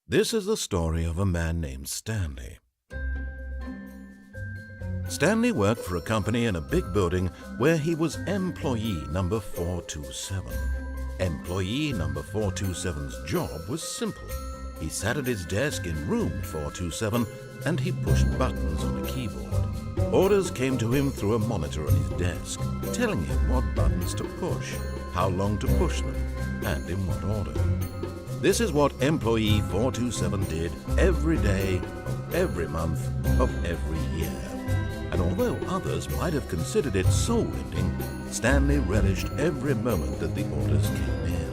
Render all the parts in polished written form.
This is the story of a man named Stanley. Stanley worked for a company in a big building where he was employee number 427. Employee number 427's job was simple. He sat at his desk in room 427 and he pushed buttons on a keyboard. Orders came to him through a monitor on his desk, telling him what buttons to push, how long to push them, and in what order. This is what employee 427 did every day of every month of every year. And although others might have considered it soul-ending, Stanley relished every moment that the orders came in,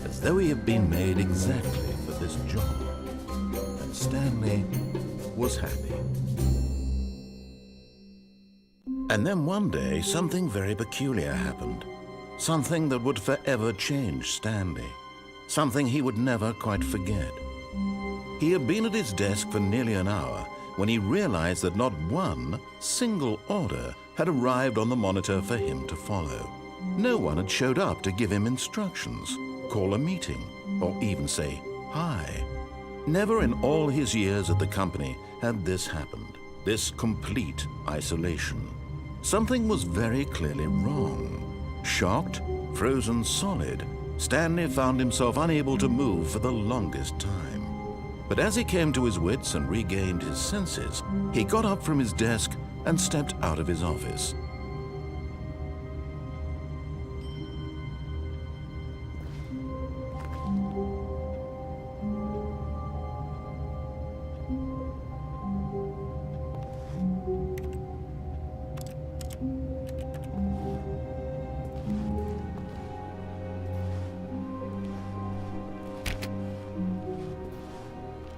as though he had been made exactly for this job. And Stanley was happy. And then one day, something very peculiar happened. Something that would forever change Stanley. Something he would never quite forget. He had been at his desk for nearly an hour when he realized that not one single order had arrived on the monitor for him to follow. No one had showed up to give him instructions, call a meeting, or even say hi. Never in all his years at the company had this happened, this complete isolation. Something was very clearly wrong. Shocked, frozen solid, Stanley found himself unable to move for the longest time. But as he came to his wits and regained his senses, he got up from his desk and stepped out of his office.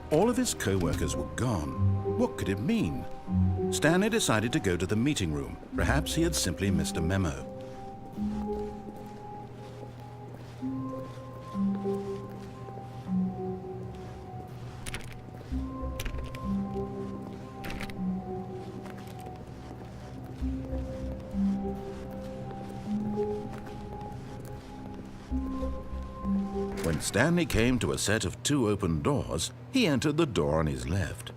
All of his co-workers were gone. What could it mean? Stanley decided to go to the meeting room. Perhaps he had simply missed a memo. When Stanley came to a set of 2 open doors, he entered the door on his left.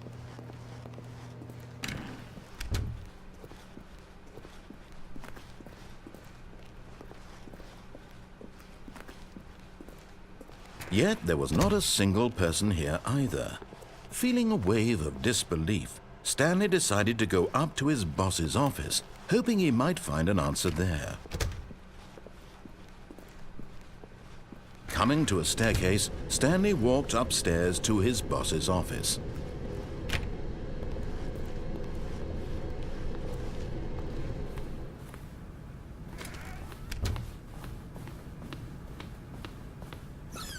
Yet there was not a single person here either. Feeling a wave of disbelief, Stanley decided to go up to his boss's office, hoping he might find an answer there. Coming to a staircase, Stanley walked upstairs to his boss's office.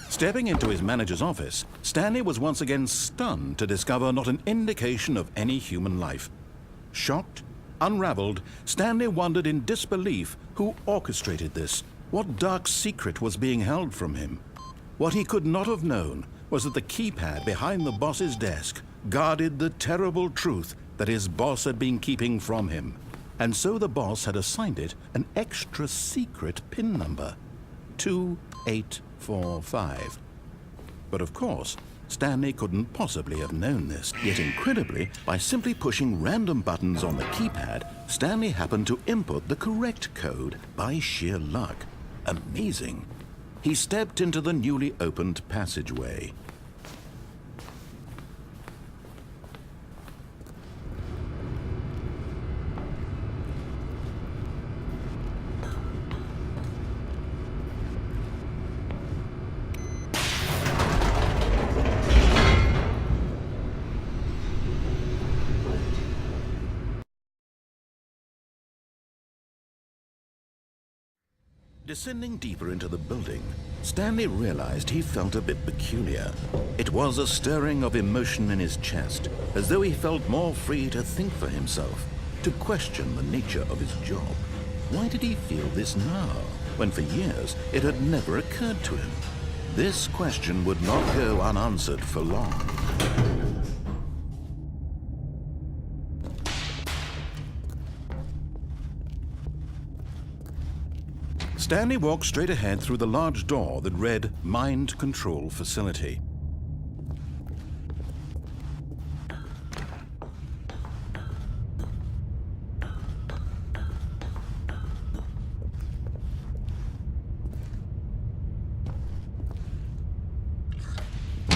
Stepping into his manager's office, Stanley was once again stunned to discover not an indication of any human life. Shocked, unraveled, Stanley wondered in disbelief who orchestrated this. What dark secret was being held from him? What he could not have known was that the keypad behind the boss's desk guarded the terrible truth that his boss had been keeping from him. And so the boss had assigned it an extra secret PIN number, 2845. But of course, Stanley couldn't possibly have known this. Yet incredibly, by simply pushing random buttons on the keypad, Stanley happened to input the correct code by sheer luck. Amazing. He stepped into the newly opened passageway. Descending deeper into the building, Stanley realized he felt a bit peculiar. It was a stirring of emotion in his chest, as though he felt more free to think for himself, to question the nature of his job. Why did he feel this now, when for years it had never occurred to him? This question would not go unanswered for long. Stanley walked straight ahead through the large door that read Mind Control Facility.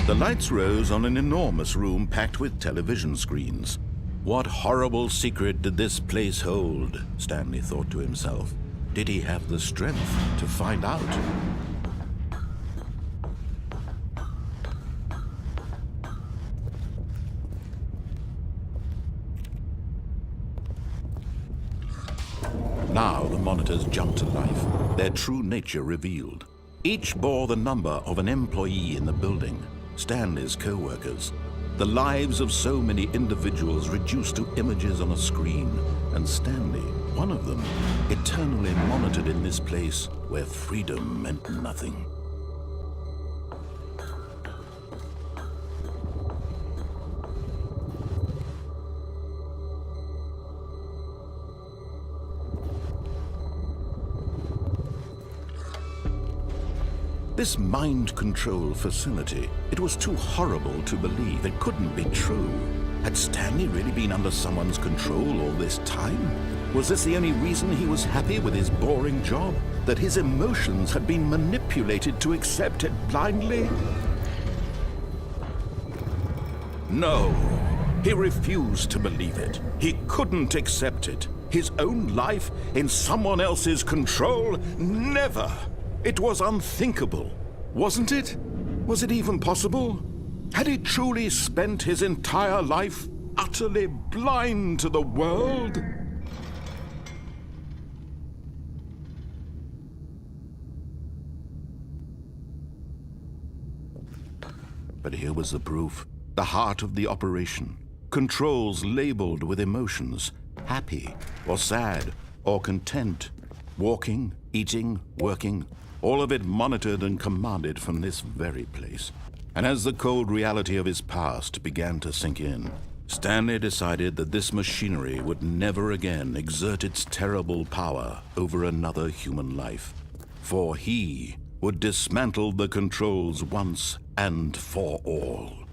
The lights rose on an enormous room packed with television screens. What horrible secret did this place hold? Stanley thought to himself. Did he have the strength to find out? Now the monitors jumped to life, their true nature revealed. Each bore the number of an employee in the building, Stanley's co-workers. The lives of so many individuals reduced to images on a screen, and Stanley, one of them, eternally monitored in this place where freedom meant nothing. This mind control facility, it was too horrible to believe. It couldn't be true. Had Stanley really been under someone's control all this time? Was this the only reason he was happy with his boring job? That his emotions had been manipulated to accept it blindly? No, he refused to believe it. He couldn't accept it. His own life in someone else's control? Never! It was unthinkable, wasn't it? Was it even possible? Had he truly spent his entire life utterly blind to the world? But here was the proof. The heart of the operation. Controls labeled with emotions. Happy, or sad, or content. Walking, eating, working. All of it monitored and commanded from this very place. And as the cold reality of his past began to sink in, Stanley decided that this machinery would never again exert its terrible power over another human life. For he would dismantle the controls once and for all.